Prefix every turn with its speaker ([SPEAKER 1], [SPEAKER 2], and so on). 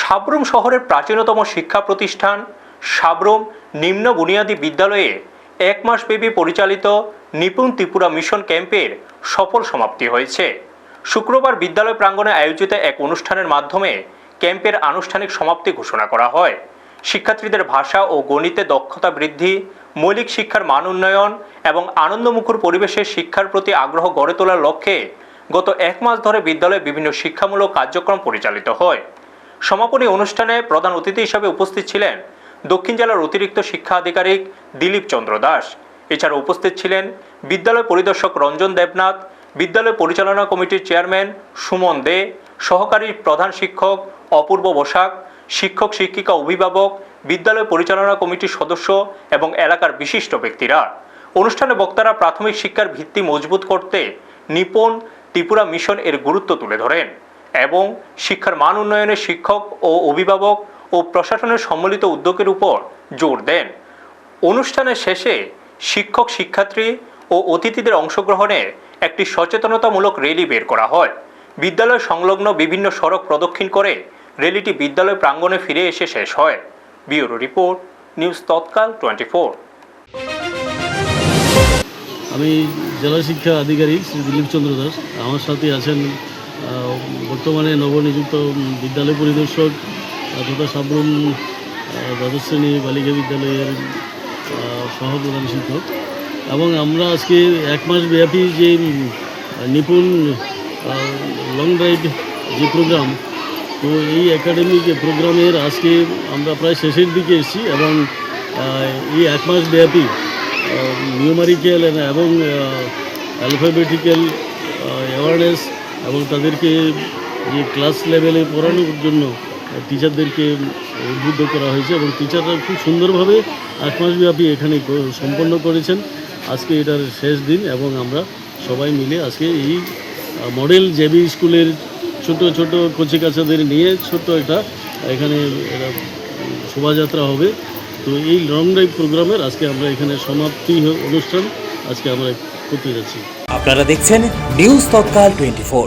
[SPEAKER 1] সাব্রুম শহরের প্রাচীনতম শিক্ষা প্রতিষ্ঠান সাব্রুম নিম্ন বুনিয়াদী বিদ্যালয়ে এক মাসব্যাপী পরিচালিত নিপুণ ত্রিপুরা মিশন ক্যাম্পের সফল সমাপ্তি হয়েছে। শুক্রবার বিদ্যালয় প্রাঙ্গণে আয়োজিত এক অনুষ্ঠানের মাধ্যমে ক্যাম্পের আনুষ্ঠানিক সমাপ্তি ঘোষণা করা হয়। শিক্ষার্থীদের ভাষা ও গণিতে দক্ষতা বৃদ্ধি, মৌলিক শিক্ষার মান উন্নয়ন এবং আনন্দমুখর পরিবেশে শিক্ষার প্রতি আগ্রহ গড়ে তোলার লক্ষ্যে গত এক মাস ধরে বিদ্যালয়ে বিভিন্ন শিক্ষামূলক কার্যক্রম পরিচালিত হয়। সমাপনী অনুষ্ঠানে প্রধান অতিথি হিসেবে উপস্থিত ছিলেন দক্ষিণ জেলার অতিরিক্ত শিক্ষা আধিকারিক দিলীপ চন্দ্র দাস। এছাড়া উপস্থিত ছিলেন বিদ্যালয় পরিদর্শক রঞ্জন দেবনাথ, বিদ্যালয় পরিচালনা কমিটির চেয়ারম্যান সুমন দে, সহকারী প্রধান শিক্ষক অপূর্ব বসাক, শিক্ষক শিক্ষিকা অভিভাবক, বিদ্যালয় পরিচালনা কমিটির সদস্য এবং এলাকার বিশিষ্ট ব্যক্তিরা। অনুষ্ঠানে বক্তারা প্রাথমিক শিক্ষার ভিত্তি মজবুত করতে নিপুণ ত্রিপুরা মিশন এর গুরুত্ব তুলে ধরেন এবং শিক্ষার মান উন্নয়নে শিক্ষক ও অভিভাবক ও প্রশাসনের সম্মিলিত উদ্যোগের উপর জোর দেন। অনুষ্ঠানের শেষে শিক্ষক, শিক্ষার্থী ও অতিথিদের অংশগ্রহণে একটি সচেতনতামূলক র্যালি বের করা হয়। বিদ্যালয় সংলগ্ন বিভিন্ন সড়ক প্রদক্ষিণ করে র্যালিটি বিদ্যালয় প্রাঙ্গণে ফিরে এসে শেষ হয়। ব্যুরো রিপোর্ট, নিউজ তৎকাল 24।
[SPEAKER 2] আমি জেলা শিক্ষা আধিকারিক শ্রী দিলীপ চন্দ্র দাস। আমার সাথে আছেন বর্তমানে নবনিযুক্ত বিদ্যালয় পরিদর্শক তথা সাব্রুম দ্বাদশ শ্রেণী বালিকা বিদ্যালয়ের সহপ্রধান শিক্ষক, এবং আমরা আজকে এক মাস ব্যাপী যে নিপুণ লং ড্রাইভ যে প্রোগ্রাম, তো এই একাডেমিক প্রোগ্রামের আজকে আমরা প্রায় শেষের দিকে এসেছি এবং এই এক মাস ব্যাপী নিউমারিক্যাল এবং অ্যালফাবেটিক্যাল অ্যাওয়ারনেস এবং তাদেরকে যে ক্লাস লেভেলে পড়ানোর জন্য টিচারদেরকে উদ্বুদ্ধ করা হয়েছে এবং টিচাররা খুব সুন্দরভাবে এক মাসব্যাপী এখানে সম্পন্ন করেছেন। আজকে এটার শেষ দিন এবং আমরা সবাই মিলে আজকে এই মডেল জেবি স্কুলের ছোট ছোট কচিকাচাদের নিয়ে ছোট্ট একটা এখানে শোভাযাত্রা হবে। তো এই লং ড্রাইভ প্রোগ্রামের আজকে আমরা এখানে সমাপ্তি অনুষ্ঠান আজকে আমরা করতে যাচ্ছি।
[SPEAKER 3] আপনারা দেখছেন নিউজ তৎকাল 24।